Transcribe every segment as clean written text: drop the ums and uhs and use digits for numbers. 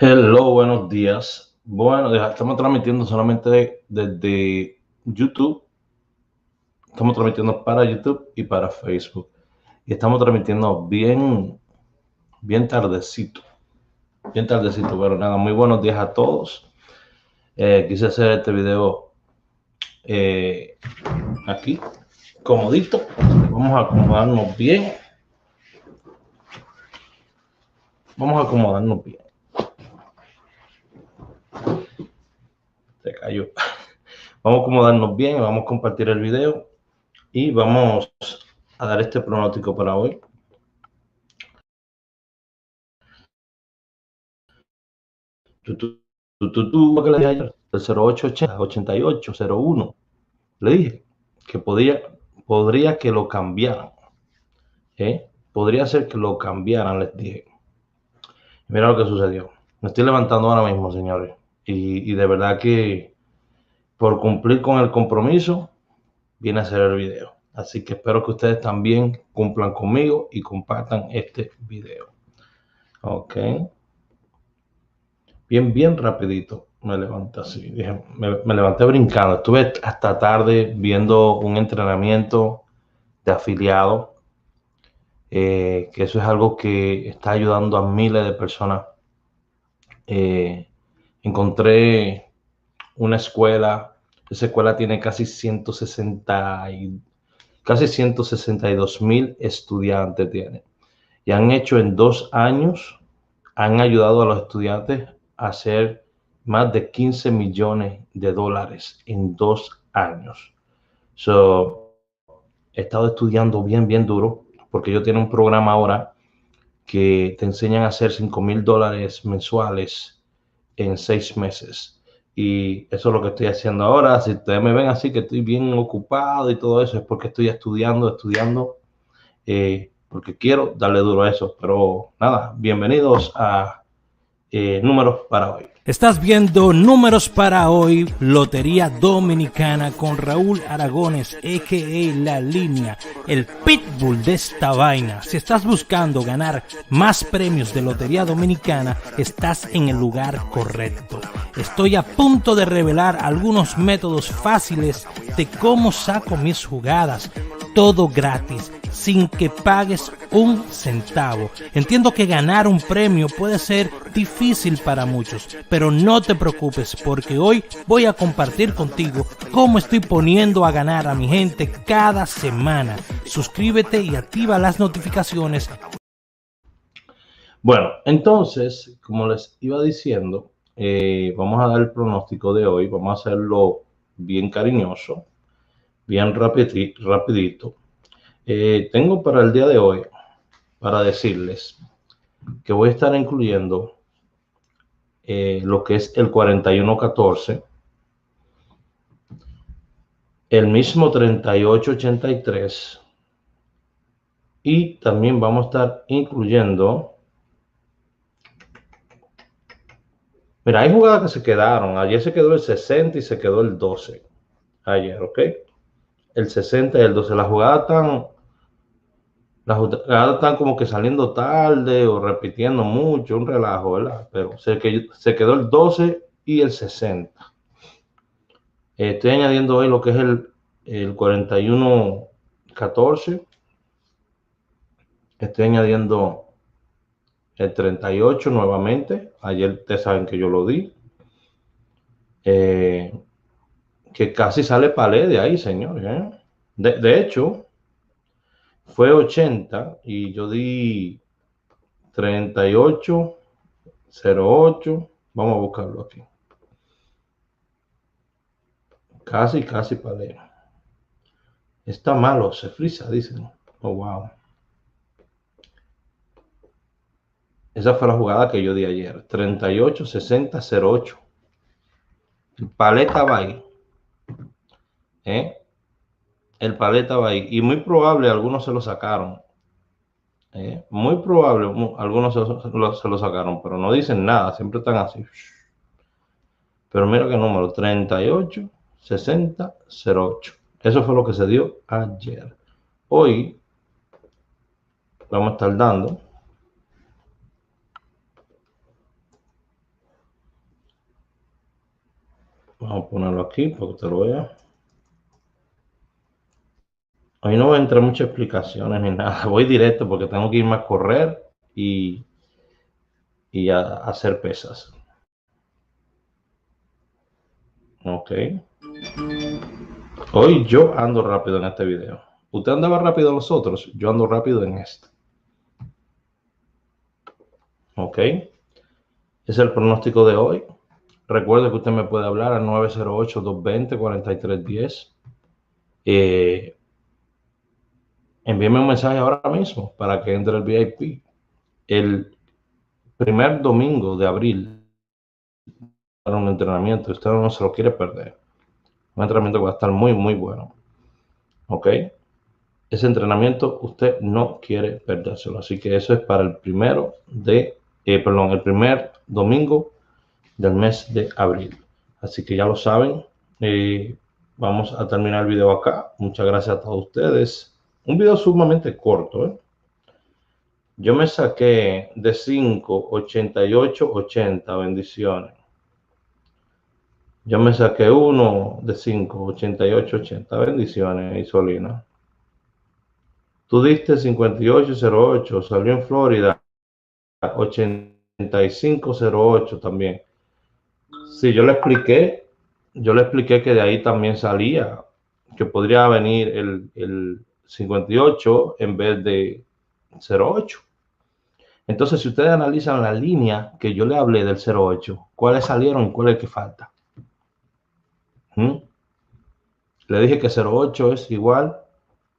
Hello, buenos días. Bueno, estamos transmitiendo solamente desde YouTube. Estamos transmitiendo para YouTube y para Facebook. Y estamos transmitiendo bien tardecito. Bien tardecito, pero nada, muy buenos días a todos. Quise hacer este video eh, aquí, comodito. Vamos a acomodarnos bien. Vamos a acomodarnos bien. Se cayó. Vamos a acomodarnos bien, vamos a compartir el video y vamos a dar este pronóstico para hoy. Que le dije ayer, el 0880-8801, le dije que podría que lo cambiaran, podría ser que lo cambiaran, les dije. Mira lo que sucedió. Me estoy levantando ahora mismo, señores, y de verdad que por cumplir con el compromiso, viene a hacer el video. Así que espero que ustedes también cumplan conmigo y compartan este video. Ok. Bien rapidito me levanté así. Me levanté brincando. Estuve hasta tarde viendo un entrenamiento de afiliado, que eso es algo que está ayudando a miles de personas. Encontré una escuela. Esa escuela tiene casi 162,000 estudiantes tiene. Y han hecho en 2 años, han ayudado a los estudiantes a hacer más de 15 millones de dólares en 2 años. He estado estudiando bien duro porque ellos tienen un programa ahora que te enseñan a hacer $5,000 mensuales en 6 meses. Y eso es lo que estoy haciendo ahora. Si ustedes me ven así que estoy bien ocupado y todo eso, es porque estoy estudiando, porque quiero darle duro a eso. Pero nada, bienvenidos a Números para Hoy. Estás viendo Números para Hoy, Lotería Dominicana con Raúl Aragones, a.k.a. La Línea, el pitbull de esta vaina. Si estás buscando ganar más premios de Lotería Dominicana, estás en el lugar correcto. Estoy a punto de revelar algunos métodos fáciles de cómo saco mis jugadas. Todo gratis, sin que pagues un centavo. Entiendo que ganar un premio puede ser difícil para muchos, pero no te preocupes porque hoy voy a compartir contigo cómo estoy poniendo a ganar a mi gente cada semana. Suscríbete y activa las notificaciones. Bueno, entonces, como les iba diciendo, vamos a dar el pronóstico de hoy. Vamos a hacerlo bien cariñoso, bien rapidito. Tengo para el día de hoy, para decirles que voy a estar incluyendo lo que es el 4114, el mismo 3883 y también vamos a estar incluyendo, mira, hay jugadas que se quedaron. Ayer se quedó el 60 y se quedó el 12. Ayer, ¿ok? El 60 y el 12. Las jugadas están como que saliendo tarde o repitiendo mucho, un relajo, ¿verdad? Pero se quedó el 12 y el 60. Estoy añadiendo hoy lo que es el 4114. Estoy añadiendo el 38 nuevamente. Ayer ustedes saben que yo lo di. Que casi sale palé de ahí, señores. De hecho, fue 80 y yo di 3808. Vamos a buscarlo aquí. Casi palé. Está malo, se frisa, dicen. Oh, wow. Esa fue la jugada que yo di ayer. 386008. El palé estaba ahí. El palé estaba ahí. Y muy probable algunos se lo sacaron. Muy probable algunos se lo sacaron, pero no dicen nada, siempre están así. Pero mira qué número, 386008. Eso fue lo que se dio ayer. Hoy vamos a estar dando Vamos a ponerlo aquí para que usted lo vea. Hoy no voy a entrar muchas explicaciones ni nada. Voy directo porque tengo que irme a correr y a hacer pesas. Ok. Hoy yo ando rápido en este video. Usted andaba rápido en los otros, yo ando rápido en este. Ok. Es el pronóstico de hoy. Recuerde que usted me puede hablar al 908-220-4310. Envíeme un mensaje ahora mismo para que entre el VIP. El primer domingo de abril para un entrenamiento. Usted no se lo quiere perder. Un entrenamiento que va a estar muy, muy bueno. ¿Ok? Ese entrenamiento usted no quiere perdérselo. Así que eso es para el el primer domingo del mes de abril. Así que ya lo saben. Vamos a terminar el video acá. Muchas gracias a todos ustedes. Un video sumamente corto, ¿eh? Yo me saqué de 5, 88, 80. Bendiciones. Yo me saqué uno de 5, 88, 80. Bendiciones, Isolina. Tú diste 5808, salió en Florida 8508 también. Sí, yo le expliqué que de ahí también salía, que podría venir el 58 en vez de 08. Entonces, si ustedes analizan la línea que yo le hablé del 08, ¿cuáles salieron y cuál es el que falta? Le dije que 08 es igual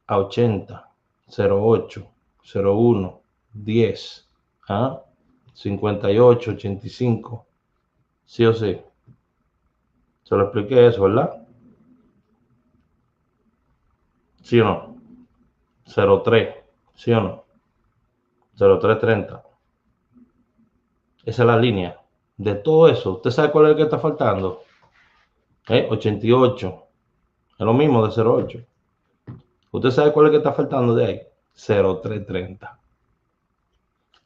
a 80, 08, 01, 10, ¿ah? 58, 85, sí o sí. Se lo expliqué eso, ¿verdad? ¿Sí o no? 03, ¿sí o no? 0330. Esa es la línea. De todo eso, ¿usted sabe cuál es el que está faltando? 88. Es lo mismo de 08. ¿Usted sabe cuál es el que está faltando de ahí? 0330.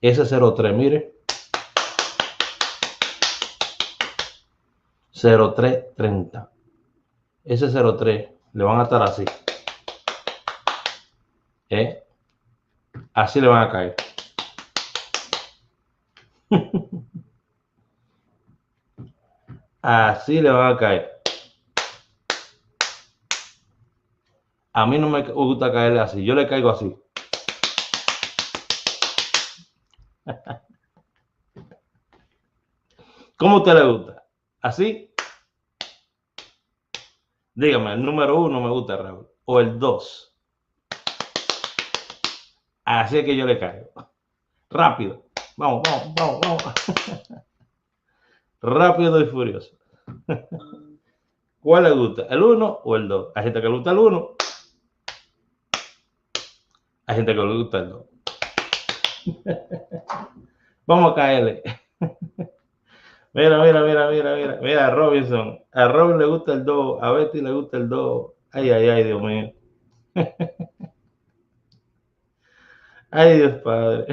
Ese 03, mire. 0330. Ese 03 le van a estar así. Así le van a caer. Así le van a caer. A mí no me gusta caerle así. Yo le caigo así. ¿Cómo a usted le gusta? ¿Así? Dígame, el número 1 me gusta, Raúl. O el 2. Así es que yo le caigo. Rápido. Vamos, vamos, vamos, vamos. Rápido y furioso. ¿Cuál le gusta? ¿El 1 o el 2? Hay gente que le gusta el 1. Hay gente que le gusta el 2. Vamos a caerle. Mira, mira, mira, mira, mira. Mira, a Robinson. A Robin le gusta el 2. A Betty le gusta el 2. Ay, ay, ay, Dios mío. Ay, Dios Padre.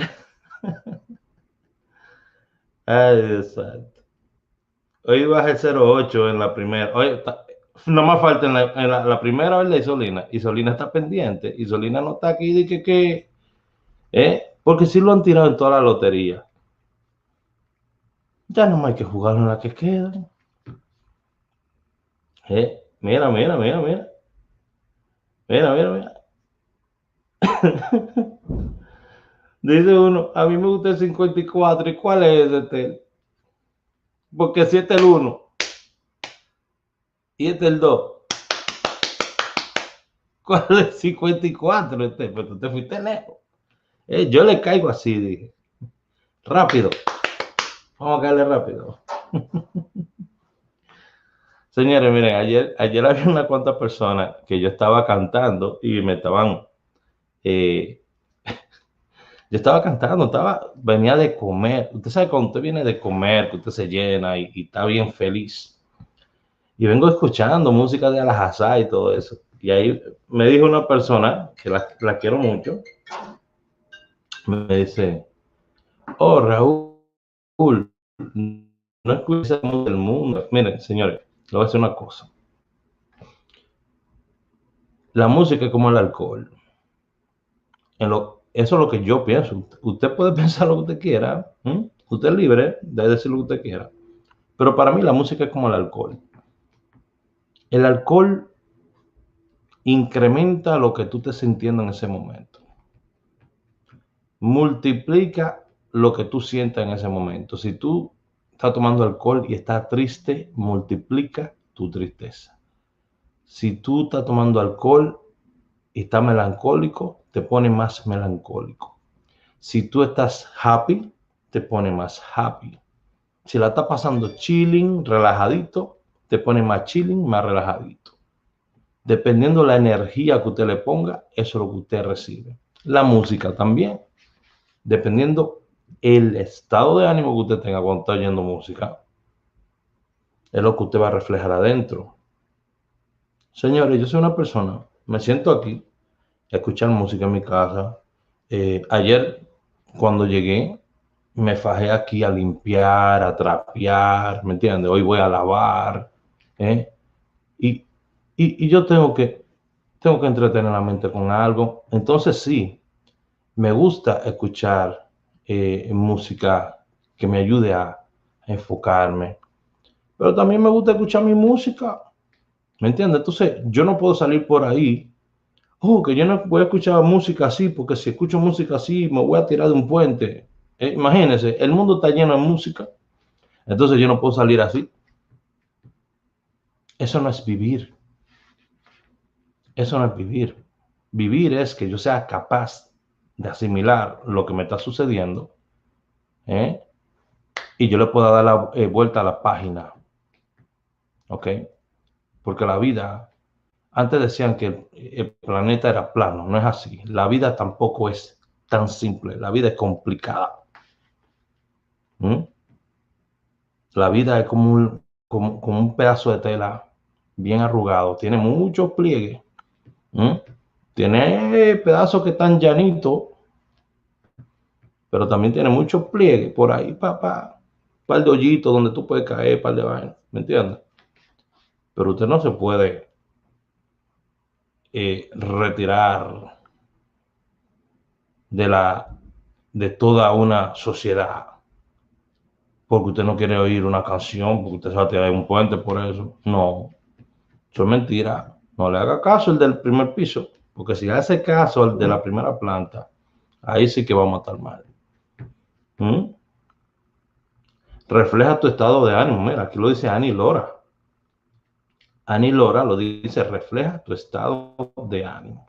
Ay, Dios Santo. Hoy baja el 08 en la primera. Hoy no más falta en la primera vez de Isolina. Isolina está pendiente. Isolina no está aquí de que porque si lo han tirado en toda la lotería. Ya no hay que jugar en la que quedan. Mira, mira, mira, mira. Mira, mira, mira. Dice uno, a mí me gusta el 54. ¿Y cuál es este? Porque si este es el 1 y este es el 2. ¿Cuál es el 54? Pues tú te fuiste lejos. Yo le caigo así, dije. Rápido. Vamos a caerle rápido. Señores, miren, ayer había unas cuantas personas que yo estaba cantando y me estaban... yo estaba cantando, venía de comer. Usted sabe cuando usted viene de comer, que usted se llena y está bien feliz. Y vengo escuchando música de Alajazá y todo eso. Y ahí me dijo una persona, que la quiero mucho, me dice, oh, Raúl, no escuches música del mundo. Miren, señores, Le voy a decir una cosa. La música es como el alcohol. Eso es lo que yo pienso. Usted puede pensar lo que usted quiera. Usted es libre de decir lo que usted quiera. Pero para mí la música es como el alcohol. El alcohol incrementa lo que tú estés sintiendo en ese momento. Multiplica lo que tú sientas en ese momento. Si tú estás tomando alcohol y estás triste, multiplica tu tristeza. Si tú estás tomando alcohol y estás melancólico, te pone más melancólico. Si tú estás happy, te pone más happy. Si la estás pasando chilling, relajadito, te pone más chilling, más relajadito. Dependiendo de la energía que usted le ponga, eso es lo que usted recibe. La música también. Dependiendo el estado de ánimo que usted tenga cuando está oyendo música, es lo que usted va a reflejar adentro. Señores, yo soy una persona, me siento aquí a escuchar música en mi casa. Ayer, cuando llegué, me fajé aquí a limpiar, a trapear, ¿me entiendes? Hoy voy a lavar, ¿eh? Y, y yo tengo que entretener la mente con algo. Entonces sí, me gusta escuchar música que me ayude a enfocarme, pero también me gusta escuchar mi música, ¿me entiendes? Entonces yo no puedo salir por ahí, que yo no voy a escuchar música así, porque si escucho música así me voy a tirar de un puente. Imagínense, el mundo está lleno de música, entonces yo no puedo salir así. Eso no es vivir, eso no es vivir. Vivir es que yo sea capaz de asimilar lo que me está sucediendo, ¿eh? Y yo le puedo dar la vuelta a la página, ¿ok? Porque la vida, antes decían que el planeta era plano, no es así. La vida tampoco es tan simple, la vida es complicada. ¿Mm? La vida es como un pedazo de tela bien arrugado, tiene muchos pliegues. ¿Mm? Tiene pedazos que están llanitos, pero también tiene muchos pliegues por ahí, par de hoyitos donde tú puedes caer, par de vainas, ¿me entiendes? Pero usted no se puede retirar de toda una sociedad porque usted no quiere oír una canción, porque usted se va a tirar de un puente por eso. No, eso es mentira. No le haga caso el del primer piso, porque si hace caso al de la primera planta, ahí sí que vamos a estar mal. ¿Mm? Refleja tu estado de ánimo. Mira, aquí lo dice Annie Lora. Annie Lora lo dice, refleja tu estado de ánimo.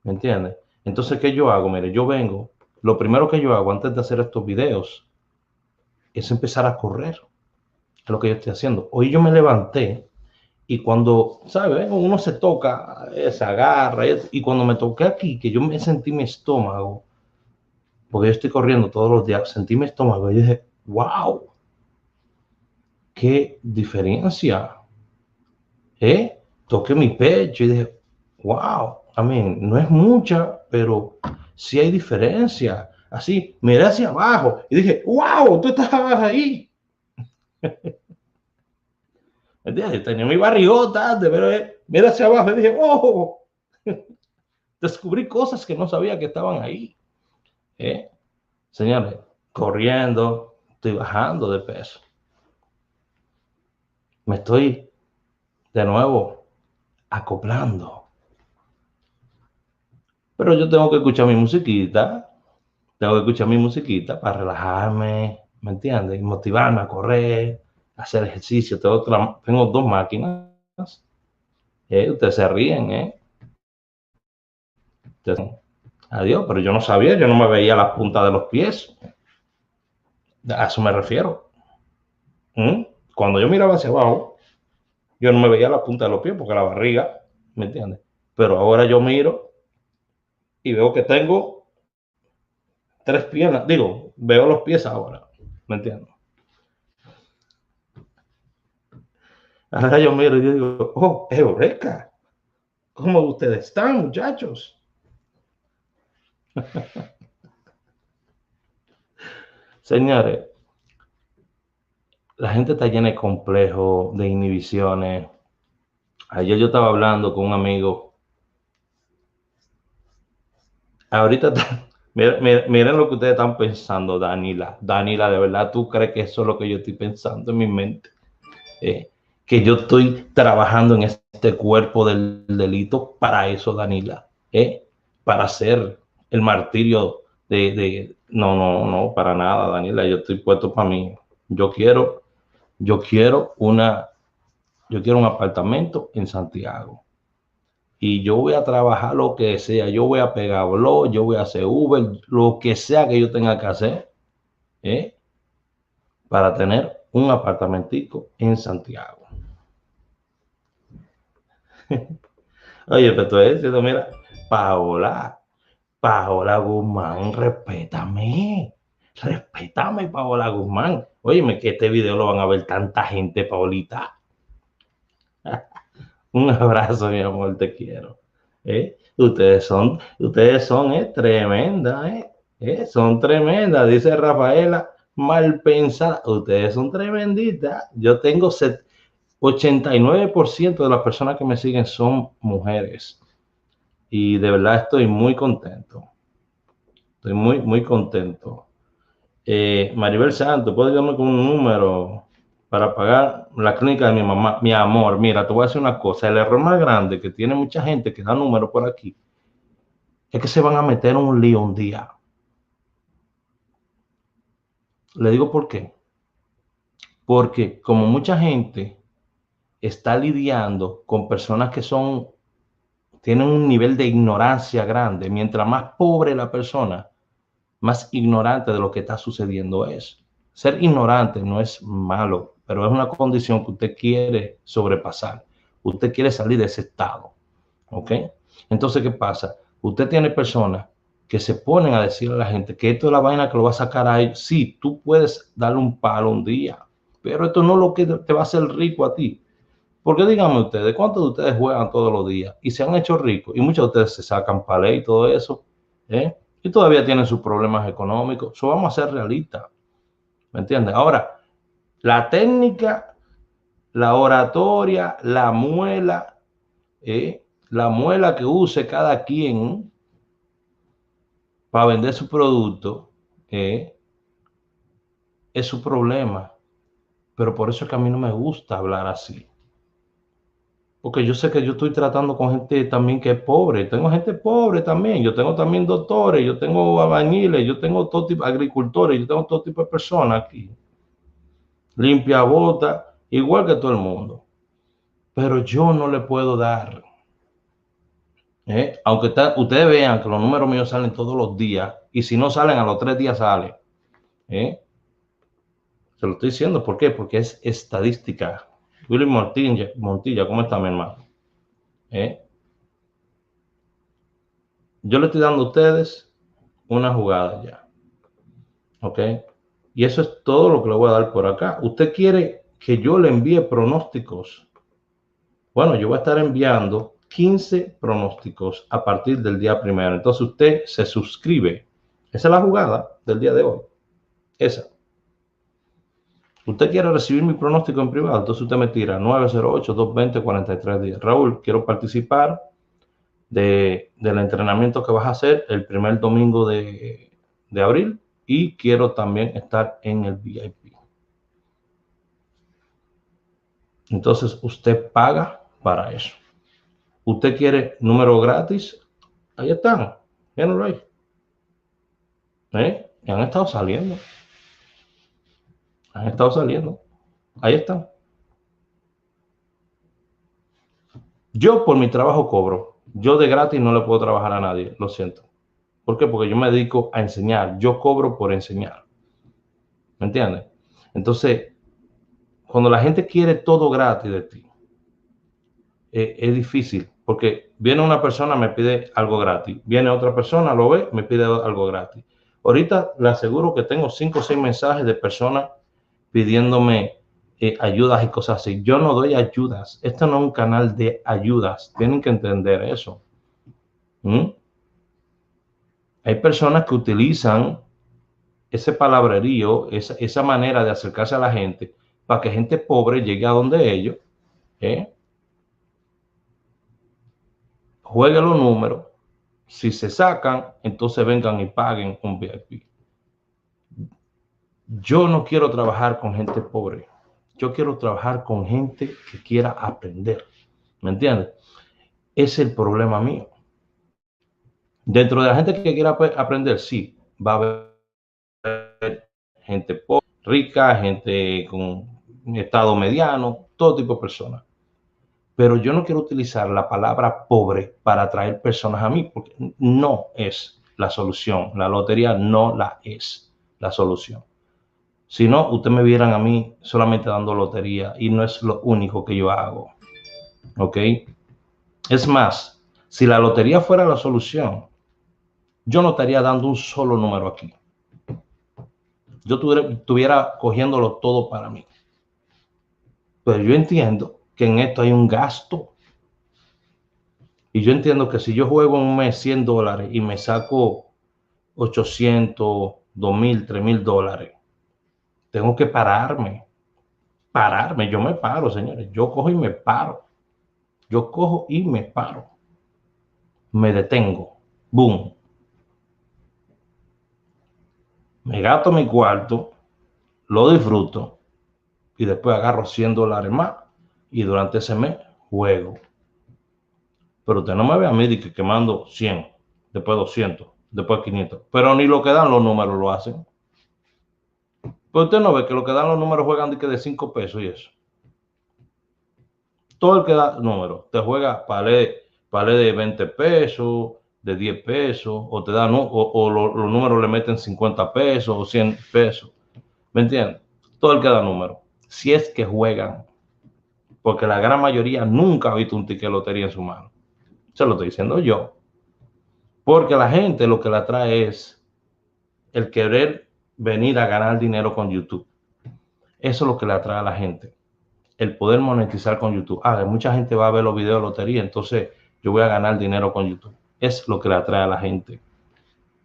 ¿Me entiendes? Entonces, ¿qué yo hago? Mire, yo vengo, lo primero que yo hago antes de hacer estos videos es empezar a correr. Es lo que yo estoy haciendo. Hoy yo me levanté y cuando, ¿sabes? Uno se toca, se agarra, y cuando me toqué aquí, que yo me sentí mi estómago, porque yo estoy corriendo todos los días, sentí mi estómago y dije, wow, qué diferencia. Toqué mi pecho y dije, wow, no es mucha, pero sí hay diferencia. Así, miré hacia abajo y dije, wow, tú estabas ahí. ¿Entiendes? Tenía mi barrigota de ver, mira hacia abajo y dije, oh, descubrí cosas que no sabía que estaban ahí. Señores, corriendo, estoy bajando de peso. Me estoy de nuevo acoplando. Pero yo tengo que escuchar mi musiquita. Tengo que escuchar mi musiquita para relajarme, ¿me entiendes? Y motivarme a correr, a hacer ejercicio. Tengo dos máquinas. Ustedes se ríen, ¿eh? Adiós, pero yo no sabía, yo no me veía la punta de los pies. A eso me refiero. Cuando yo miraba hacia abajo, yo no me veía la punta de los pies porque la barriga, ¿me entiendes? Pero ahora yo miro y veo que tengo tres piernas, digo, veo los pies ahora, ¿me entiendes? Ahora yo miro y yo digo, oh, eureka, ¿cómo ustedes están, muchachos? Señores, la gente está llena de complejos, de inhibiciones. Ayer yo estaba hablando con un amigo. Ahorita, miren lo que ustedes están pensando, Danila. Danila, de verdad, ¿tú crees que eso es lo que yo estoy pensando en mi mente? Eh, que yo estoy trabajando en este cuerpo del delito para eso, Danila. Para hacer el martirio No, no, no, para nada, Danila. Yo estoy puesto para mí. Yo quiero, yo quiero una, yo quiero un apartamento en Santiago. Y yo voy a trabajar lo que sea, yo voy a pegar blog, yo voy a hacer Uber, lo que sea que yo tenga que hacer, ¿eh? Para tener un apartamentico en Santiago. Oye, pero tú diciendo, mira, Paola Guzmán, respétame, Paola Guzmán. Óyeme, que este video lo van a ver tanta gente, Paolita. Un abrazo, mi amor, te quiero. Ustedes son tremendas, son tremendas, dice Rafaela, mal pensada. Ustedes son tremenditas. Yo tengo 89% de las personas que me siguen son mujeres. Y de verdad estoy muy contento. Estoy muy, muy contento. Maribel Santos, ¿puedes darme con un número para pagar la clínica de mi mamá? Mi amor, mira, te voy a decir una cosa. El error más grande que tiene mucha gente que da números por aquí es que se van a meter en un lío un día. Le digo por qué. Porque como mucha gente está lidiando con personas que tienen un nivel de ignorancia grande, mientras más pobre la persona, más ignorante de lo que está sucediendo es. Ser ignorante no es malo, pero es una condición que usted quiere sobrepasar. Usted quiere salir de ese estado. ¿Ok? Entonces, ¿qué pasa? Usted tiene personas que se ponen a decirle a la gente que esto es la vaina que lo va a sacar a ellos. Sí, tú puedes darle un palo un día, pero esto no es lo que te va a hacer rico a ti. Porque díganme ustedes, ¿cuántos de ustedes juegan todos los días y se han hecho ricos? Y muchos de ustedes se sacan palé y todo eso, ¿eh? Y todavía tienen sus problemas económicos. Eso vamos a ser realistas, ¿me entiendes? Ahora, la técnica, la oratoria, la muela que use cada quien para vender su producto, es su problema. Pero por eso es que a mí no me gusta hablar así. Porque yo sé que yo estoy tratando con gente también que es pobre. Tengo gente pobre también. Yo tengo también doctores, yo tengo albañiles, yo tengo todo tipo de agricultores, yo tengo todo tipo de personas aquí. Limpia bota, igual que todo el mundo. Pero yo no le puedo dar. Aunque ustedes vean que los números míos salen todos los días, y si no salen a los 3 días sale. Se lo estoy diciendo, ¿por qué? Porque es estadística. Willy Montilla, ¿cómo está mi hermano? Yo le estoy dando a ustedes una jugada ya. ¿Ok? Y eso es todo lo que le voy a dar por acá. ¿Usted quiere que yo le envíe pronósticos? Bueno, yo voy a estar enviando 15 pronósticos a partir del día primero. Entonces usted se suscribe. Esa es la jugada del día de hoy. Esa. Usted quiere recibir mi pronóstico en privado, entonces usted me tira 908-220-4310. Raúl, quiero participar del entrenamiento que vas a hacer el primer domingo de abril y quiero también estar en el VIP. Entonces usted paga para eso. ¿Usted quiere número gratis? Ahí están. Mírenlo ahí. Han estado saliendo. Han estado saliendo. Ahí están. Yo por mi trabajo cobro. Yo de gratis no le puedo trabajar a nadie. Lo siento. ¿Por qué? Porque yo me dedico a enseñar. Yo cobro por enseñar. ¿Me entiendes? Entonces, cuando la gente quiere todo gratis de ti, es difícil. Porque viene una persona, me pide algo gratis. Viene otra persona, lo ve, me pide algo gratis. Ahorita le aseguro que tengo 5 o 6 mensajes de personas pidiéndome ayudas y cosas así. Yo no doy ayudas. Esto no es un canal de ayudas. Tienen que entender eso. Hay personas que utilizan ese palabrerío, esa manera de acercarse a la gente para que gente pobre llegue a donde ellos, juegue los números. Si se sacan, entonces vengan y paguen un VIP. Yo no quiero trabajar con gente pobre. Yo quiero trabajar con gente que quiera aprender. ¿Me entiendes? Ese es el problema mío. Dentro de la gente que quiera aprender, sí, va a haber gente pobre, rica, gente con un estado mediano, todo tipo de personas. Pero yo no quiero utilizar la palabra pobre para atraer personas a mí, porque no es la solución. La lotería no la es la solución. Si no, ustedes me vieran a mí solamente dando lotería y no es lo único que yo hago. ¿Ok? Es más, si la lotería fuera la solución, yo no estaría dando un solo número aquí. Yo estuviera cogiéndolo todo para mí. Pero yo entiendo que en esto hay un gasto. Y yo entiendo que si yo juego un mes $100 y me saco 800, 2000, 3000 dólares, tengo que pararme. Yo me paro, señores. Yo cojo y me paro. Yo cojo y me paro. Me detengo. Boom. Me gasto mi cuarto, lo disfruto y después agarro $100 más y durante ese mes juego. Pero usted no me ve a mí de que quemando 100, después 200, después 500. Pero ni lo que dan los números lo hacen. Pero usted no ve que lo que dan los números juegan de 5 pesos y eso. Todo el que da números te juega palé de 20 pesos, de 10 pesos, o te dan o los números le meten 50 pesos o 100 pesos. ¿Me entiendes? Todo el que da números. Si es que juegan. Porque la gran mayoría nunca ha visto un ticket de lotería en su mano. Se lo estoy diciendo yo. Porque la gente lo que la atrae es el querer venir a ganar dinero con YouTube. Eso es lo que le atrae a la gente. El poder monetizar con YouTube. Mucha gente va a ver los videos de lotería, entonces yo voy a ganar dinero con YouTube. Es lo que le atrae a la gente.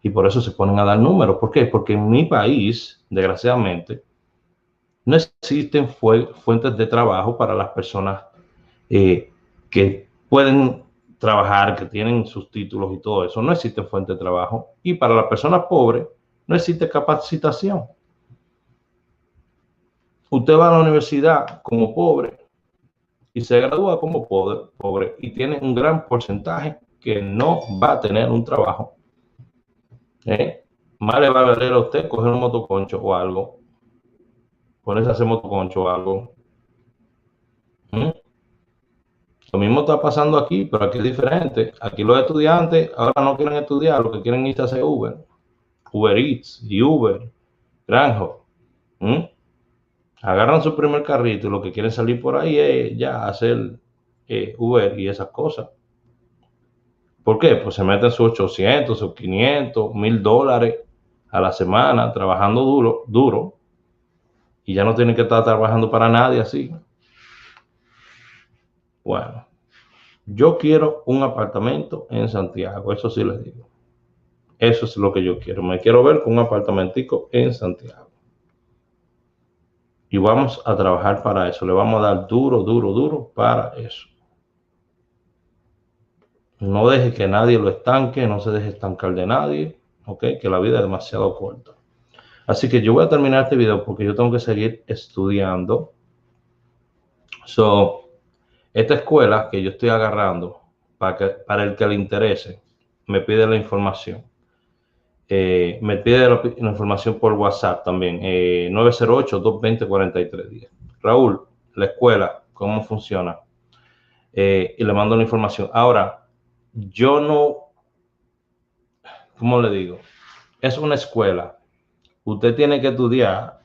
Y por eso se ponen a dar números. ¿Por qué? Porque en mi país, desgraciadamente, no existen fuentes de trabajo para las personas que pueden trabajar, que tienen sus títulos y todo eso. No existe fuente de trabajo. Y para las personas pobres no existe capacitación. Usted va a la universidad como pobre y se gradúa como pobre y tiene un gran porcentaje que no va a tener un trabajo. Más le va a valer a usted coger un motoconcho o algo, ponerse a hacer motoconcho o algo. Lo mismo está pasando aquí, pero aquí es diferente. Aquí los estudiantes ahora no quieren estudiar, lo que quieren es hacer Uber Eats y Uber, Granjo. Agarran su primer carrito y lo que quieren salir por ahí es ya hacer Uber y esas cosas. ¿Por qué? Pues se meten sus 800, sus 500, $1000 a la semana trabajando duro y ya no tienen que estar trabajando para nadie así. Bueno, yo quiero un apartamento en Santiago, eso sí les digo. Eso es lo que yo quiero. Me quiero ver con un apartamentico en Santiago. Y vamos a trabajar para eso. Le vamos a dar duro para eso. No deje que nadie lo estanque, no se deje estancar de nadie, ¿ok? Que la vida es demasiado corta. Así que yo voy a terminar este video porque yo tengo que seguir estudiando. Esta escuela que yo estoy agarrando, para el que le interese, me pide la información. Me pide la información por WhatsApp también, 908-220-4310. Raúl, la escuela, ¿cómo funciona? Y le mando la información. Ahora, yo no, ¿cómo le digo? Es una escuela. Usted tiene que estudiar.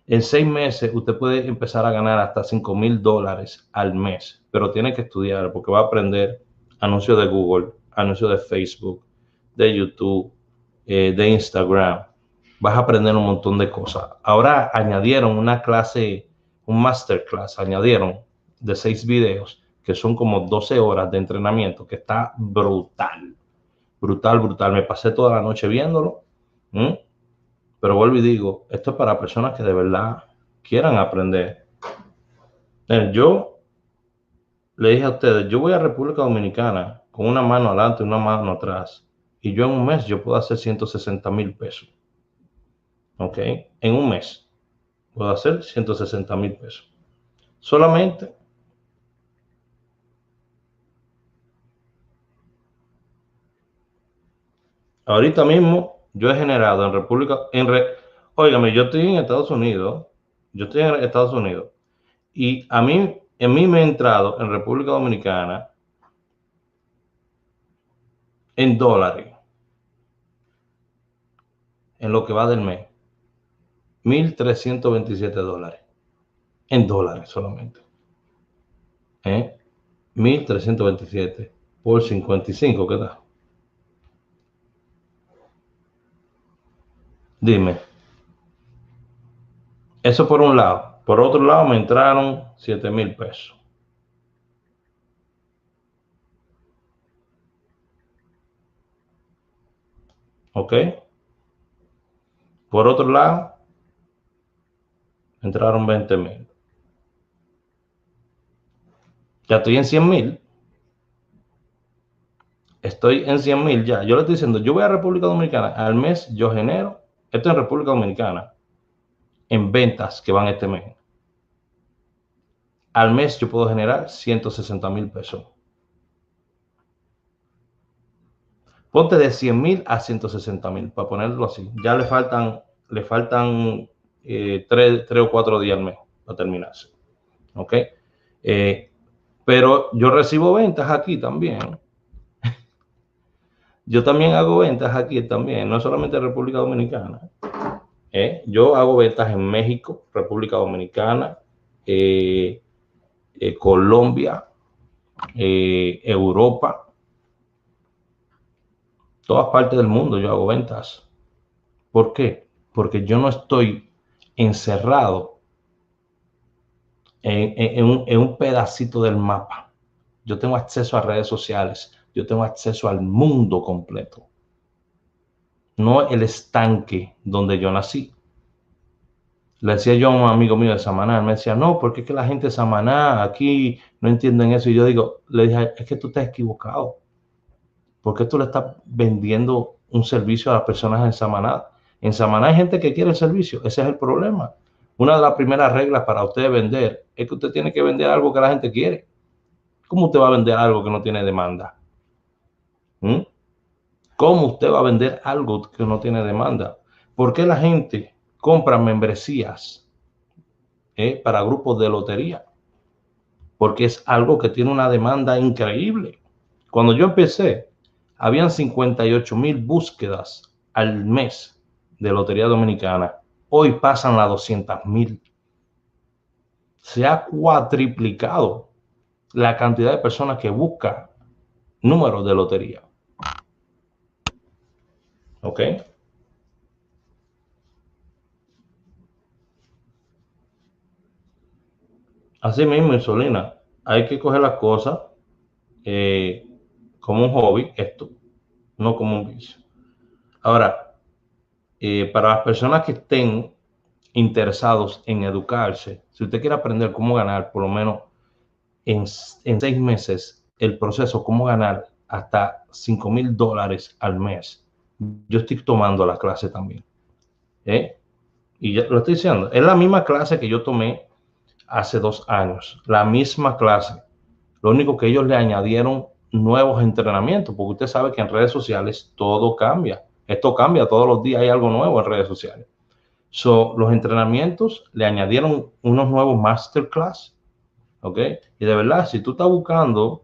En 6 meses usted puede empezar a ganar hasta $5000 al mes, pero tiene que estudiar porque va a aprender anuncios de Google, anuncios de Facebook, de YouTube, de Instagram. Vas a aprender un montón de cosas. Ahora añadieron una clase, un masterclass, añadieron de 6 videos que son como 12 horas de entrenamiento, que está brutal. Me pasé toda la noche viéndolo. Pero vuelvo y digo, esto es para personas que de verdad quieran aprender. Yo le dije a ustedes, yo voy a República Dominicana con una mano adelante y una mano atrás. Y yo en un mes yo puedo hacer 160,000 pesos. ¿Ok? En un mes puedo hacer 160,000 pesos. Solamente ahorita mismo yo he generado en República, óigame, yo estoy en Estados Unidos, y en mí me ha entrado en República Dominicana en dólares, en lo que va del mes, $1,327, en dólares solamente. 1,327 por 55, ¿qué da? Dime. Eso por un lado. Por otro lado me entraron 7,000 pesos. ¿Ok? Por otro lado, entraron 20,000. Ya estoy en 100,000. Estoy en 100,000 ya. Yo le estoy diciendo, yo voy a República Dominicana. Al mes yo genero, esto en República Dominicana, en ventas que van este mes. Al mes yo puedo generar 160,000 pesos. Ponte de 100,000 a 160,000, para ponerlo así. Ya le faltan 3 o 4 días al mes para terminarse. ¿Ok? Pero yo recibo ventas aquí también. Yo también hago ventas aquí también, no solamente en República Dominicana. Yo hago ventas en México, República Dominicana, Colombia, Europa, todas partes del mundo yo hago ventas. ¿Por qué? Porque yo no estoy encerrado en un pedacito del mapa. Yo tengo acceso a redes sociales, yo tengo acceso al mundo completo. No el estanque donde yo nací. Le decía yo a un amigo mío de Samaná, él me decía, no, porque es que la gente de Samaná aquí no entienden eso. Y yo le dije, es que tú estás equivocado. ¿Por qué tú le estás vendiendo un servicio a las personas en Samaná? En Samaná hay gente que quiere el servicio, ese es el problema. Una de las primeras reglas para usted vender es que usted tiene que vender algo que la gente quiere. ¿Cómo usted va a vender algo que no tiene demanda? ¿Cómo usted va a vender algo que no tiene demanda? ¿Por qué la gente compra membresías para grupos de lotería? Porque es algo que tiene una demanda increíble. Cuando yo empecé, habían 58,000 búsquedas al mes de Lotería Dominicana. Hoy pasan las 200,000. Se ha cuatriplicado la cantidad de personas que buscan números de lotería. ¿Ok? Así mismo, Insulina, hay que coger las cosas como un hobby, esto, no como un vicio. Ahora, para las personas que estén interesados en educarse, si usted quiere aprender cómo ganar, por lo menos en 6 meses, el proceso, cómo ganar hasta $5,000 al mes, yo estoy tomando la clase también. Y ya lo estoy diciendo, es la misma clase que yo tomé hace 2 años, la misma clase. Lo único que ellos le añadieron nuevos entrenamientos, porque usted sabe que en redes sociales todo cambia. Esto cambia todos los días, hay algo nuevo en redes sociales. Los entrenamientos le añadieron unos nuevos masterclass, ¿ok? Y de verdad, si tú estás buscando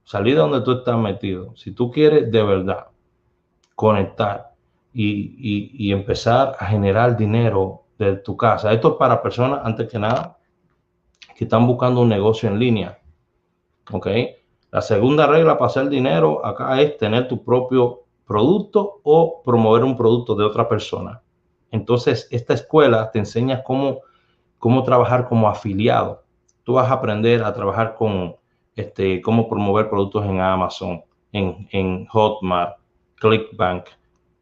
salir de donde tú estás metido, si tú quieres de verdad conectar y empezar a generar dinero de tu casa, esto es para personas, antes que nada, que están buscando un negocio en línea, ¿ok? La segunda regla para hacer dinero acá es tener tu propio producto o promover un producto de otra persona. Entonces, esta escuela te enseña cómo trabajar como afiliado. Tú vas a aprender a trabajar con cómo promover productos en Amazon, en Hotmart, ClickBank,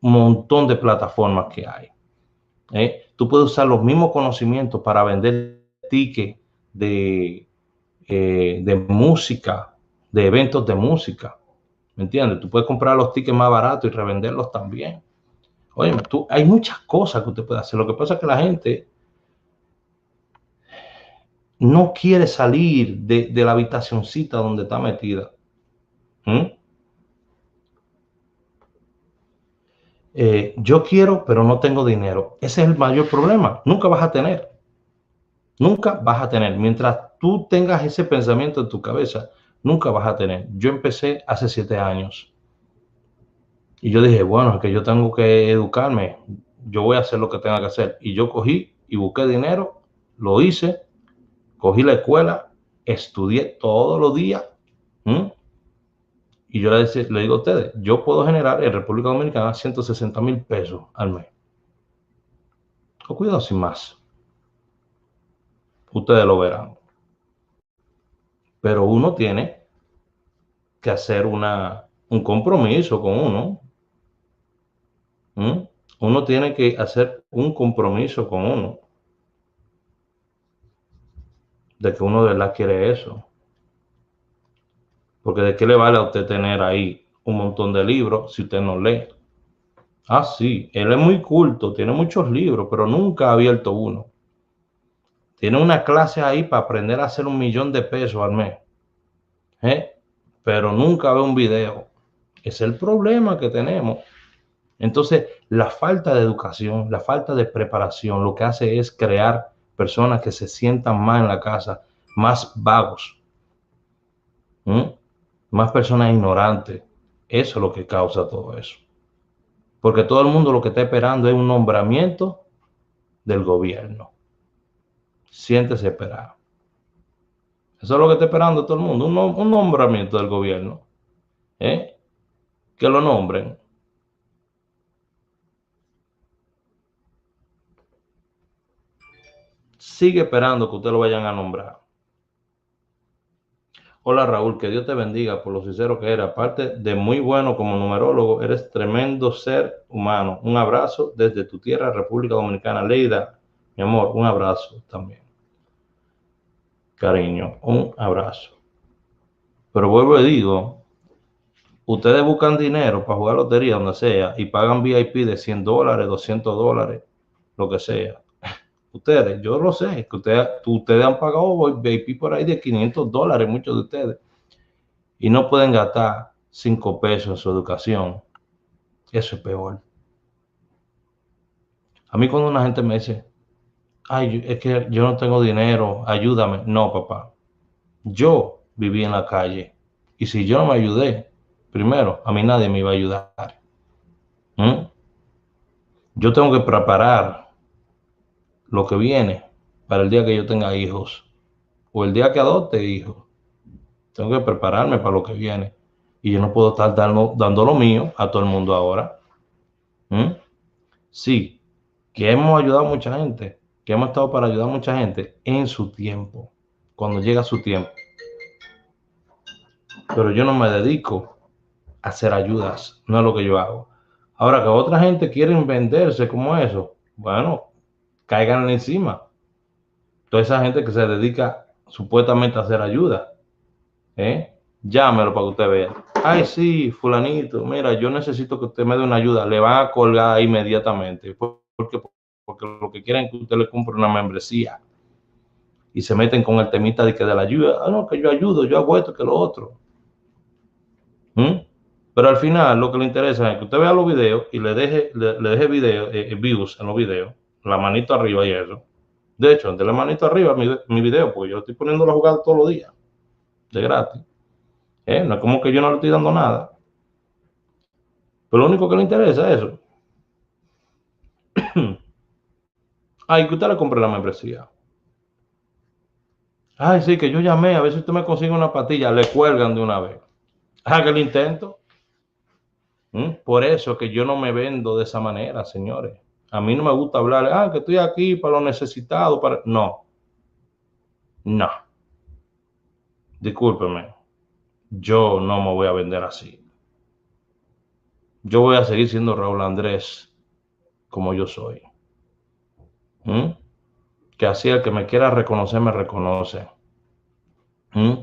un montón de plataformas que hay. tú puedes usar los mismos conocimientos para vender tickets de música, de eventos de música. ¿Me entiendes? Tú puedes comprar los tickets más baratos y revenderlos también. Oye, hay muchas cosas que usted puede hacer. Lo que pasa es que la gente no quiere salir de la habitacioncita donde está metida. Yo quiero, pero no tengo dinero. Ese es el mayor problema. Nunca vas a tener. Nunca vas a tener. Mientras tú tengas ese pensamiento en tu cabeza, nunca vas a tener. Yo empecé hace 7 años. Y yo dije, bueno, es que yo tengo que educarme. Yo voy a hacer lo que tenga que hacer. Y yo cogí y busqué dinero, lo hice, cogí la escuela, estudié todos los días. Y yo le digo a ustedes, yo puedo generar en República Dominicana 160,000 pesos al mes. O cuidado, sin más. Ustedes lo verán. Pero uno tiene que hacer un compromiso con uno. Uno tiene que hacer un compromiso con uno. De que uno de verdad quiere eso. Porque de qué le vale a usted tener ahí un montón de libros si usted no lee. Ah, sí, él es muy culto, tiene muchos libros, pero nunca ha abierto uno. Tiene una clase ahí para aprender a hacer 1,000,000 de pesos al mes. Pero nunca ve un video. Ese es el problema que tenemos. Entonces, la falta de educación, la falta de preparación, lo que hace es crear personas que se sientan más en la casa, más vagos, más personas ignorantes. Eso es lo que causa todo eso. Porque todo el mundo lo que está esperando es un nombramiento del gobierno. Siéntese esperar. Eso es lo que está esperando todo el mundo, un nombramiento del gobierno. Que lo nombren. Sigue esperando que usted lo vayan a nombrar. Hola Raúl, que Dios te bendiga por lo sincero que eres. Aparte de muy bueno como numerólogo, eres tremendo ser humano. Un abrazo desde tu tierra, República Dominicana. Leida, mi amor, un abrazo también. Cariño, un abrazo. Pero vuelvo y digo, ustedes buscan dinero para jugar lotería donde sea y pagan VIP de $100, $200, lo que sea. Ustedes, yo lo sé, que ustedes han pagado VIP por ahí de $500, muchos de ustedes, y no pueden gastar 5 pesos en su educación. Eso es peor. A mí cuando una gente me dice, ay, es que yo no tengo dinero, ayúdame. No, papá. Yo viví en la calle y si yo no me ayudé, primero, a mí nadie me iba a ayudar. Yo tengo que preparar lo que viene para el día que yo tenga hijos o el día que adopte hijos. Tengo que prepararme para lo que viene. Y yo no puedo estar dando lo mío a todo el mundo ahora. Sí, que hemos ayudado a mucha gente, que hemos estado para ayudar a mucha gente en su tiempo, cuando llega su tiempo. Pero yo no me dedico a hacer ayudas, no es lo que yo hago. Ahora que otra gente quiere venderse como eso, bueno, caigan encima. Toda esa gente que se dedica supuestamente a hacer ayuda, llámelo para que usted vea. Ay, sí, fulanito, mira, yo necesito que usted me dé una ayuda. Le van a colgar inmediatamente. Porque lo que quieren es que usted le compre una membresía. Y se meten con el temita de que de la ayuda. Ah, no, que yo ayudo, yo hago esto, que lo otro. Pero al final lo que le interesa es que usted vea los videos y le deje views en los videos, la manito arriba y eso. De hecho, de la manito arriba mi video, porque yo estoy poniendo la jugada todos los días, de gratis. No es como que yo no le estoy dando nada. Pero lo único que le interesa es eso. Ay, que usted le compre la membresía. Ay, sí, que yo llamé, a ver si usted me consigue una patilla. Le cuelgan de una vez. Haga el intento. Por eso que yo no me vendo de esa manera, señores. A mí no me gusta hablar, que estoy aquí para los necesitados. No. No. Discúlpeme. Yo no me voy a vender así. Yo voy a seguir siendo Raúl Andrés como yo soy. ¿Mm? Que así el que me quiera reconocer, me reconoce. ¿Mm?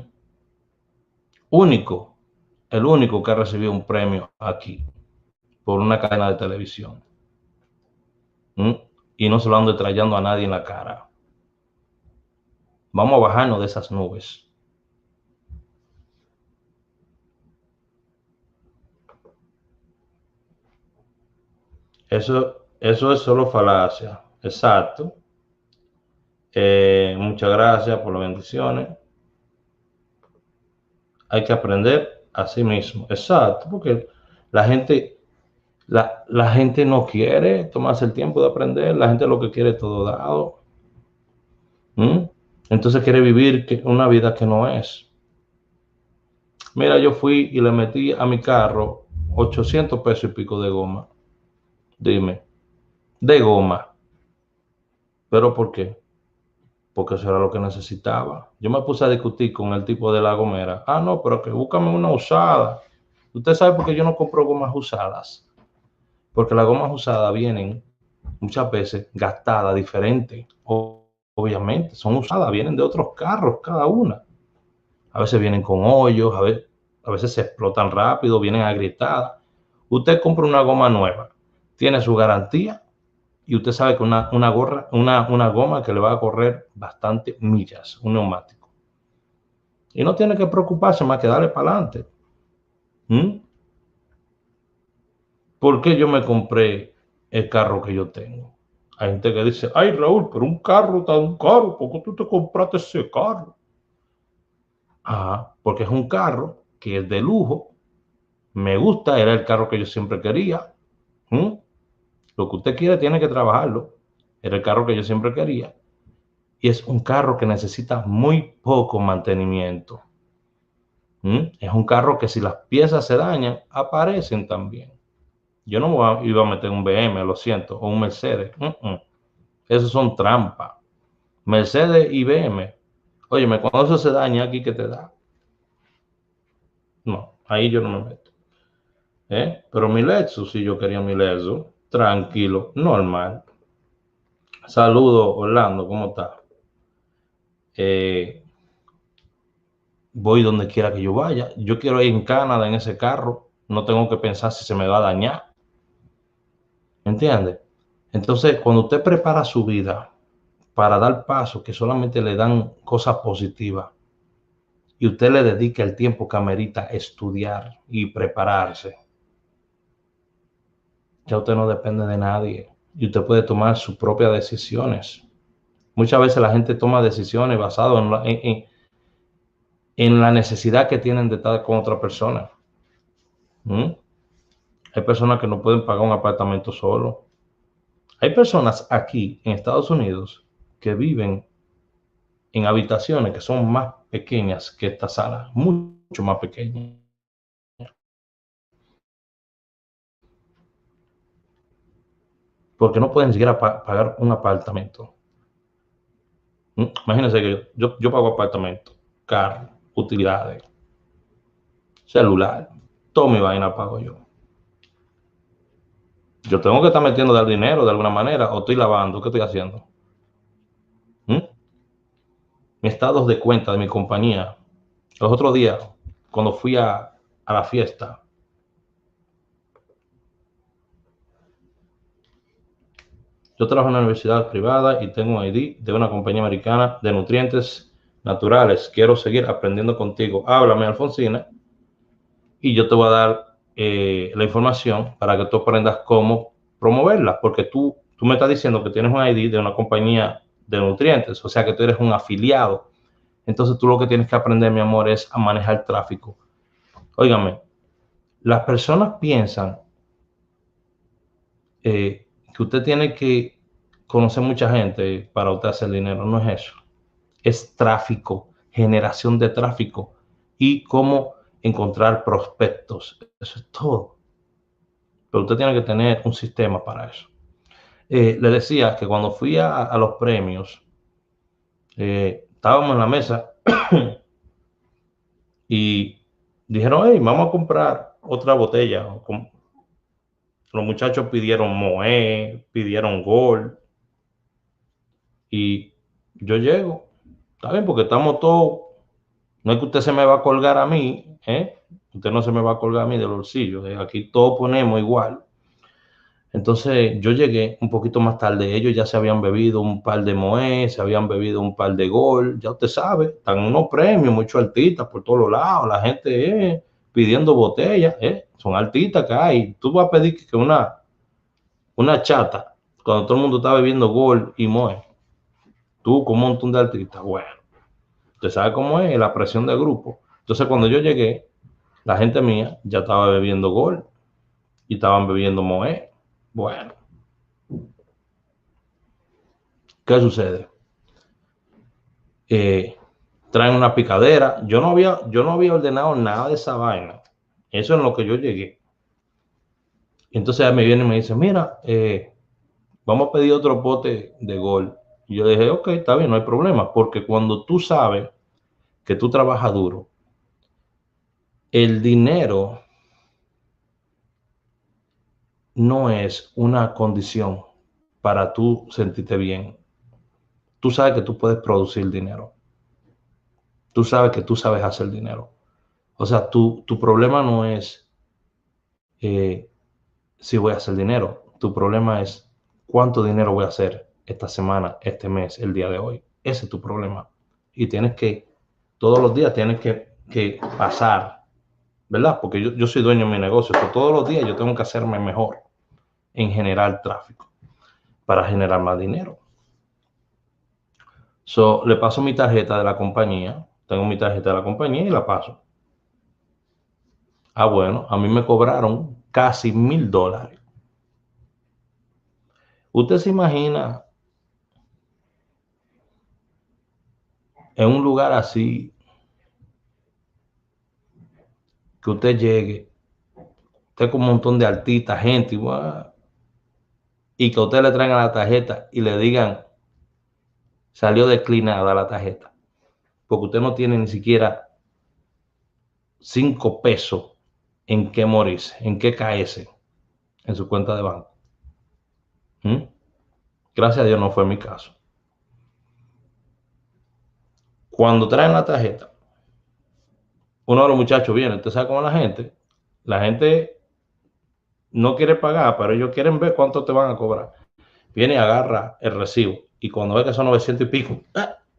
Único, el único que ha recibido un premio aquí por una cadena de televisión. ¿Mm? Y no se lo ando trayendo a nadie en la cara. Vamos a bajarnos de esas nubes. Eso es solo falacia. Exacto. Muchas gracias por las bendiciones. Hay que aprender a sí mismo. Exacto, porque la gente, la gente no quiere tomarse el tiempo de aprender. La gente lo que quiere es todo dado. ¿Mm? Entonces quiere vivir una vida que no es. Mira, yo fui y le metí a mi carro 800 pesos y pico de goma. Dime, de goma. ¿Pero por qué? Porque eso era lo que necesitaba. Yo me puse a discutir con el tipo de la gomera. Ah, no, pero que búscame una usada. Usted sabe por qué yo no compro gomas usadas. Porque las gomas usadas vienen muchas veces gastadas, diferentes. Obviamente, son usadas, vienen de otros carros cada una. A veces vienen con hoyos, a veces se explotan rápido, vienen agrietadas. Usted compra una goma nueva, tiene su garantía y usted sabe que una goma que le va a correr bastante millas, un neumático. Y no tiene que preocuparse más que darle para adelante. ¿Mm? ¿Por qué yo me compré el carro que yo tengo? Hay gente que dice, ay Raúl, pero un carro tan caro, ¿por qué tú te compraste ese carro? Ah, porque es un carro que es de lujo, me gusta, era el carro que yo siempre quería. ¿Mm? Lo que usted quiere tiene que trabajarlo. Era el carro que yo siempre quería. Y es un carro que necesita muy poco mantenimiento. ¿Mm? Es un carro que si las piezas se dañan, aparecen también. Yo no iba a meter un BM, lo siento, o un Mercedes. Esos son trampas. Mercedes y BM. Óyeme, cuando eso se daña, aquí que te da. No, ahí yo no me meto. Pero mi Lexus, si yo quería mi Lexus, tranquilo, normal. Saludos, Orlando, ¿cómo estás? Voy donde quiera que yo vaya. Yo quiero ir en Canadá en ese carro. No tengo que pensar si se me va a dañar. ¿Entiendes? Entonces, cuando usted prepara su vida para dar pasos que solamente le dan cosas positivas y usted le dedica el tiempo que amerita estudiar y prepararse, ya usted no depende de nadie y usted puede tomar sus propias decisiones. Muchas veces la gente toma decisiones basadas en la necesidad que tienen de estar con otra persona. ¿Mm? Hay personas que no pueden pagar un apartamento solo. Hay personas aquí en Estados Unidos que viven en habitaciones que son más pequeñas que esta sala, mucho más pequeñas, porque no pueden siquiera pagar un apartamento. Imagínense que yo pago apartamento, carro, utilidades, celular, todo mi vaina pago yo. Yo tengo que estar metiendo del dinero de alguna manera o estoy lavando, ¿qué estoy haciendo? ¿Mm? Mis estados de cuenta de mi compañía. Los otros días, cuando fui a la fiesta, yo trabajo en una universidad privada y tengo un ID de una compañía americana de nutrientes naturales. Quiero seguir aprendiendo contigo. Háblame, Alfonsina, y yo te voy a dar la información para que tú aprendas cómo promoverla, porque tú me estás diciendo que tienes un ID de una compañía de nutrientes, o sea que tú eres un afiliado. Entonces tú lo que tienes que aprender, mi amor, es a manejar tráfico. Óigame, las personas piensan que usted tiene que conocer mucha gente para usted hacer dinero. No es eso. Es tráfico, generación de tráfico y cómo encontrar prospectos. Eso es todo. Pero usted tiene que tener un sistema para eso. Le decía que cuando fui a los premios, estábamos en la mesa y dijeron, hey, vamos a comprar otra botella. Los muchachos pidieron Moët, pidieron Gold. Y yo llego, está bien, porque estamos todos, no es que usted se me va a colgar a mí, usted no se me va a colgar a mí del bolsillo, aquí todos ponemos igual. Entonces yo llegué un poquito más tarde, ellos ya se habían bebido un par de Moët, se habían bebido un par de Gol, ya usted sabe, están unos premios, muchos artistas por todos lados, la gente pidiendo botellas, son artistas que hay. Tú vas a pedir que una chata, cuando todo el mundo está bebiendo Gol y Moët, tú con un montón de artistas, bueno, usted sabe cómo es la presión del grupo. Entonces cuando yo llegué, la gente mía ya estaba bebiendo Gol y estaban bebiendo Moët. Bueno, ¿qué sucede? Traen una picadera. Yo no había ordenado nada de esa vaina. Eso es en lo que yo llegué. Entonces me viene y me dice, mira, vamos a pedir otro pote de Gol. Y yo dije, ok, está bien, no hay problema, porque cuando tú sabes que tú trabajas duro, el dinero no es una condición para tú sentirte bien. Tú sabes que tú puedes producir dinero. Tú sabes que tú sabes hacer dinero. O sea, tu problema no es si voy a hacer dinero. Tu problema es cuánto dinero voy a hacer esta semana, este mes, el día de hoy. Ese es tu problema. Y tienes que, todos los días tienes que pasar, ¿verdad? Porque yo soy dueño de mi negocio. Pero todos los días yo tengo que hacerme mejor en generar tráfico para generar más dinero. So, le paso mi tarjeta de la compañía. Tengo mi tarjeta de la compañía y la paso. Ah, bueno, a mí me cobraron casi $1,000. ¿Usted se imagina en un lugar así que usted llegue, usted con un montón de artistas, gente, y que a usted le traigan la tarjeta y le digan, salió declinada la tarjeta, porque usted no tiene ni siquiera 5 pesos en qué morirse, en qué caerse en su cuenta de banco? Gracias a Dios no fue mi caso. Cuando traen la tarjeta, uno de los muchachos viene, usted sabe cómo la gente no quiere pagar, pero ellos quieren ver cuánto te van a cobrar. Viene y agarra el recibo y cuando ve que son 900 y pico,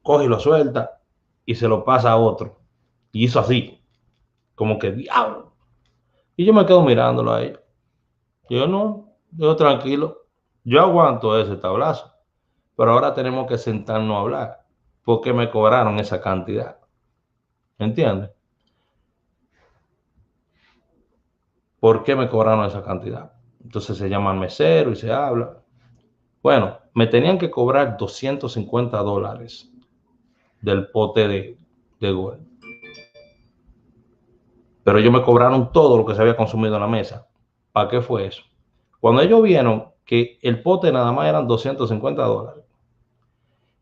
coge y lo suelta y se lo pasa a otro. Y hizo así, como que diablo. Y yo me quedo mirándolo a ellos. Yo no, yo tranquilo, yo aguanto ese tablazo, pero ahora tenemos que sentarnos a hablar porque me cobraron esa cantidad. ¿Entiendes? ¿Por qué me cobraron esa cantidad? Entonces se llama al mesero y se habla. Bueno, me tenían que cobrar $250 del pote de Gol. Pero ellos me cobraron todo lo que se había consumido en la mesa. ¿Para qué fue eso? Cuando ellos vieron que el pote nada más eran $250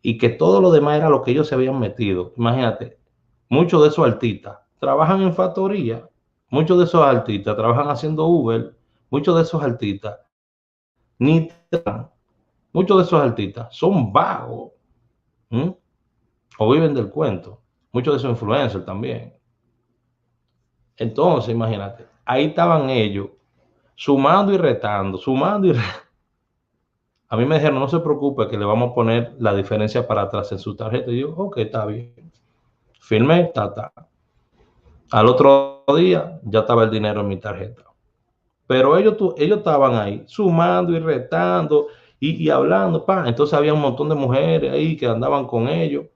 y que todo lo demás era lo que ellos se habían metido, imagínate, muchos de esos artistas trabajan en factoría, muchos de esos artistas trabajan haciendo Uber, muchos de esos artistas ni muchos de esos artistas son vagos, ¿m? O viven del cuento, muchos de esos influencers también. Entonces, imagínate, ahí estaban ellos sumando y retando, sumando y retando. A mí me dijeron, no se preocupe, que le vamos a poner la diferencia para atrás en su tarjeta. Y yo, ok, está bien. Firmé, ta. Al otro día ya estaba el dinero en mi tarjeta. Pero ellos estaban ahí sumando y retando y hablando. Entonces había un montón de mujeres ahí que andaban con ellos.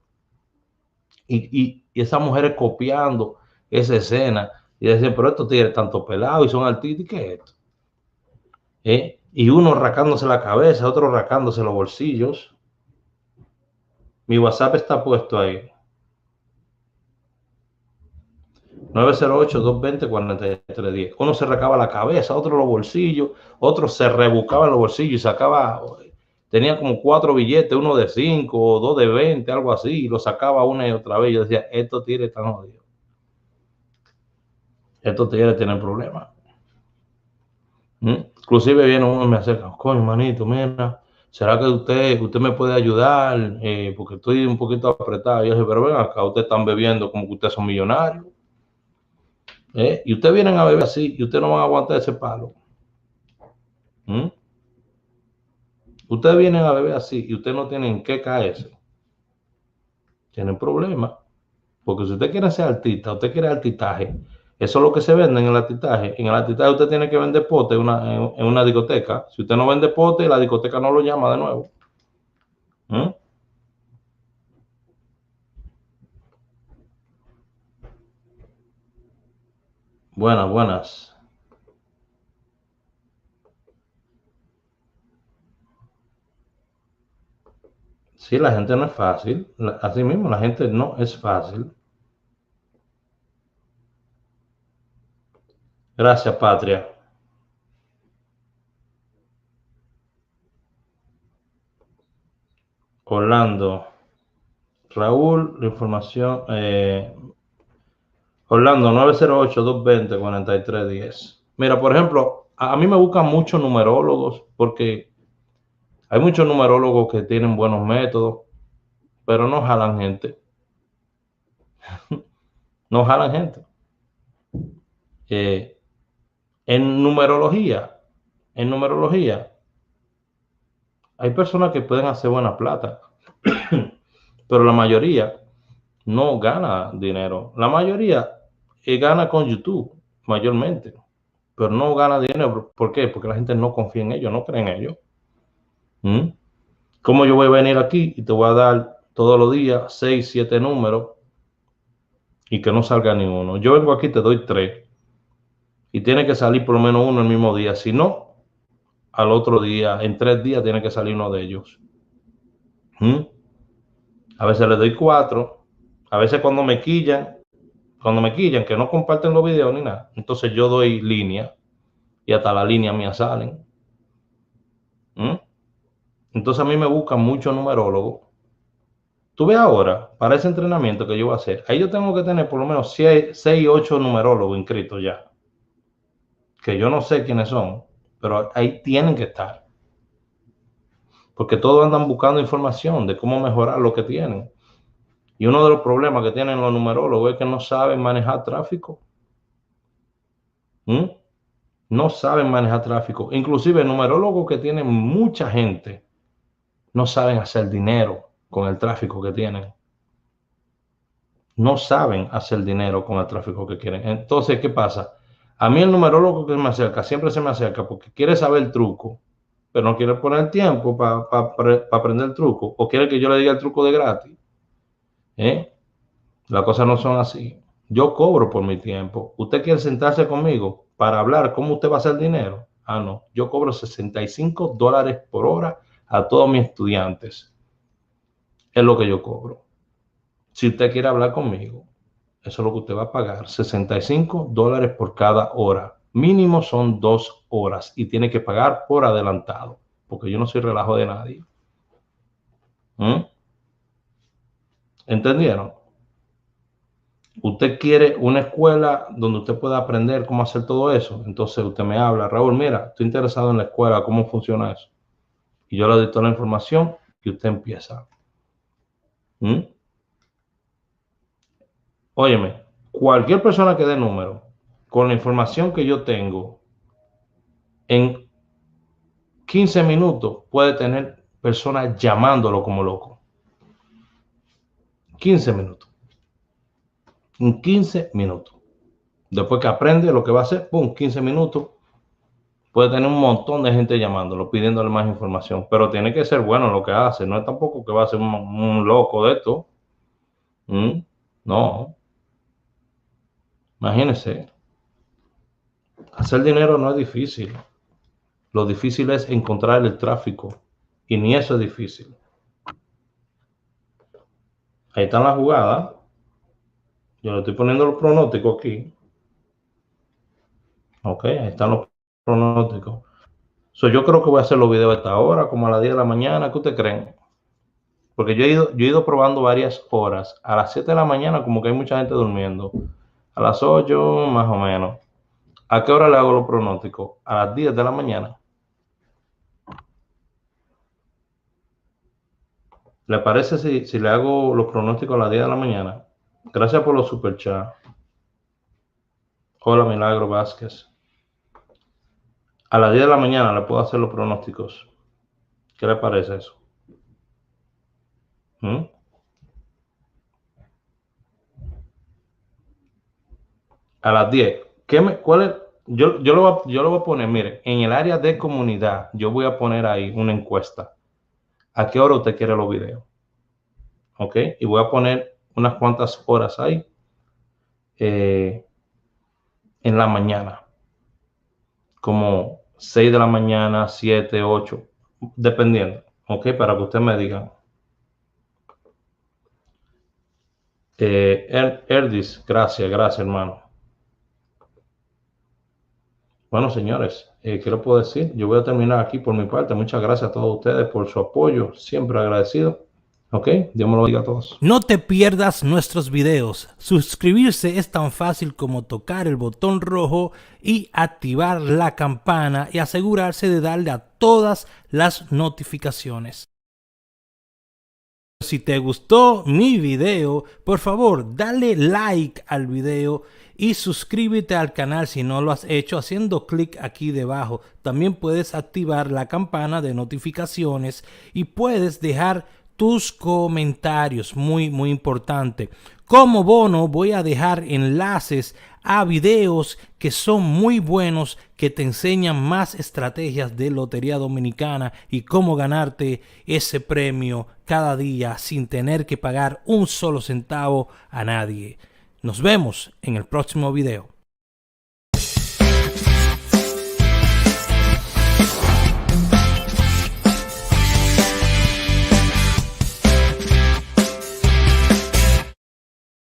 Y esas mujeres copiando esa escena. Y decían, pero estos tigres tanto pelados y son artistas. ¿Y qué es esto? Y uno rascándose la cabeza, otro rascándose los bolsillos. Mi WhatsApp está puesto ahí. 908-220-4310. Uno se rascaba la cabeza, otro los bolsillos, otro se rebuscaba los bolsillos y sacaba, tenía como 4 billetes, uno de 5 o 2 de 20, algo así, y lo sacaba una y otra vez. Yo decía, estos tigres están jodidos. Estos tigres tienen problemas. Inclusive viene uno y me acerca, coño, manito, mira, ¿será que usted me puede ayudar? Porque estoy un poquito apretado. Y yo dije, pero ven acá, ustedes están bebiendo como que ustedes son millonarios. Y ustedes vienen a beber así y ustedes no van a aguantar ese palo. ¿Mm? Ustedes vienen a beber así y ustedes no tienen que caerse. Tienen problemas. Porque si usted quiere ser artista, usted quiere artistaje, eso es lo que se vende en el artistaje. En el artistaje usted tiene que vender pote en una discoteca. Si usted no vende pote, la discoteca no lo llama de nuevo. ¿Mm? Buenas, buenas. Sí, la gente no es fácil. Así mismo, la gente no es fácil. Gracias, Patria. Orlando. Raúl, la información. Orlando, 908-220-4310. Mira, por ejemplo, a mí me buscan muchos numerólogos porque hay muchos numerólogos que tienen buenos métodos, pero no jalan gente. No jalan gente. Eh, en numerología, en numerología, hay personas que pueden hacer buena plata, pero la mayoría no gana dinero. La mayoría gana con YouTube, mayormente, pero no gana dinero. ¿Por qué? Porque la gente no confía en ellos, no cree en ellos. ¿Mm? ¿Cómo yo voy a venir aquí y te voy a dar todos los días 6, 7 números y que no salga ni uno? Yo vengo aquí, te doy 3 y tiene que salir por lo menos uno el mismo día. Si no, al otro día, en 3 días, tiene que salir uno de ellos. ¿Mm? A veces le doy 4. A veces cuando me quillan, que no comparten los videos ni nada, entonces yo doy línea y hasta la línea mía salen. ¿Mm? Entonces a mí me buscan muchos numerólogos. Tú ves ahora, para ese entrenamiento que yo voy a hacer, ahí yo tengo que tener por lo menos 6 8 numerólogos inscritos ya, que yo no sé quiénes son, pero ahí tienen que estar, porque todos andan buscando información de cómo mejorar lo que tienen. Y uno de los problemas que tienen los numerólogos es que no saben manejar tráfico. ¿Mm? No saben manejar tráfico. Inclusive numerólogos que tienen mucha gente no saben hacer dinero con el tráfico que tienen. No saben hacer dinero con el tráfico que quieren. Entonces, ¿qué pasa? A mí el numerólogo que me acerca, siempre se me acerca porque quiere saber el truco, pero no quiere poner tiempo para aprender el truco, o quiere que yo le diga el truco de gratis. ¿Eh? Las cosas no son así. Yo cobro por mi tiempo. ¿Usted quiere sentarse conmigo para hablar cómo usted va a hacer dinero? Ah, no. Yo cobro $65 por hora a todos mis estudiantes. Es lo que yo cobro. Si usted quiere hablar conmigo, eso es lo que usted va a pagar. $65 por cada hora. Mínimo son 2 horas y tiene que pagar por adelantado, porque yo no soy relajo de nadie. ¿Mm? ¿Entendieron? Usted quiere una escuela donde usted pueda aprender cómo hacer todo eso. Entonces usted me habla, Raúl, mira, estoy interesado en la escuela, cómo funciona eso. Y yo le doy toda la información y usted empieza. ¿Mm? Óyeme, cualquier persona que dé número, con la información que yo tengo, en 15 minutos puede tener personas llamándolo como loco. 15 minutos. En 15 minutos. Después que aprende lo que va a hacer, pum, 15 minutos. Puede tener un montón de gente llamándolo, pidiéndole más información, pero tiene que ser bueno lo que hace. No es tampoco que va a ser un loco de esto. ¿Mm? No, imagínense. Hacer dinero no es difícil. Lo difícil es encontrar el tráfico. Y ni eso es difícil. Ahí están las jugadas. Yo le estoy poniendo los pronósticos aquí. Ok, ahí están los pronósticos. Yo creo que voy a hacer los videos a esta hora, como a las 10 de la mañana. ¿Qué ustedes creen? Porque yo he ido probando varias horas. A las 7 de la mañana, como que hay mucha gente durmiendo. A las 8, más o menos. ¿A qué hora le hago los pronósticos? A las 10 de la mañana. ¿Le parece si le hago los pronósticos a las 10 de la mañana? Gracias por los superchats. Hola, Milagro Vázquez. A las 10 de la mañana le puedo hacer los pronósticos. ¿Qué le parece eso? A las 10. ¿Cuál es? Yo lo voy a poner, mire, en el área de comunidad, yo voy a poner ahí una encuesta. ¿A qué hora usted quiere los videos? ¿Ok? Y voy a poner unas cuantas horas ahí en la mañana. Como 6 de la mañana, 7, 8, dependiendo. ¿Ok? Para que usted me diga. Erdis, gracias, hermano. Bueno, señores, ¿qué le puedo decir? Yo voy a terminar aquí por mi parte. Muchas gracias a todos ustedes por su apoyo. Siempre agradecido. ¿Ok? Dios me lo diga a todos. No te pierdas nuestros videos. Suscribirse es tan fácil como tocar el botón rojo y activar la campana y asegurarse de darle a todas las notificaciones. Si te gustó mi video, por favor, dale like al video y suscríbete al canal si no lo has hecho haciendo clic aquí debajo. También puedes activar la campana de notificaciones y puedes dejar tus comentarios, muy importante. Como bono voy a dejar enlaces a videos que son muy buenos, que te enseñan más estrategias de Lotería Dominicana y cómo ganarte ese premio cada día sin tener que pagar un solo centavo a nadie. Nos vemos en el próximo video.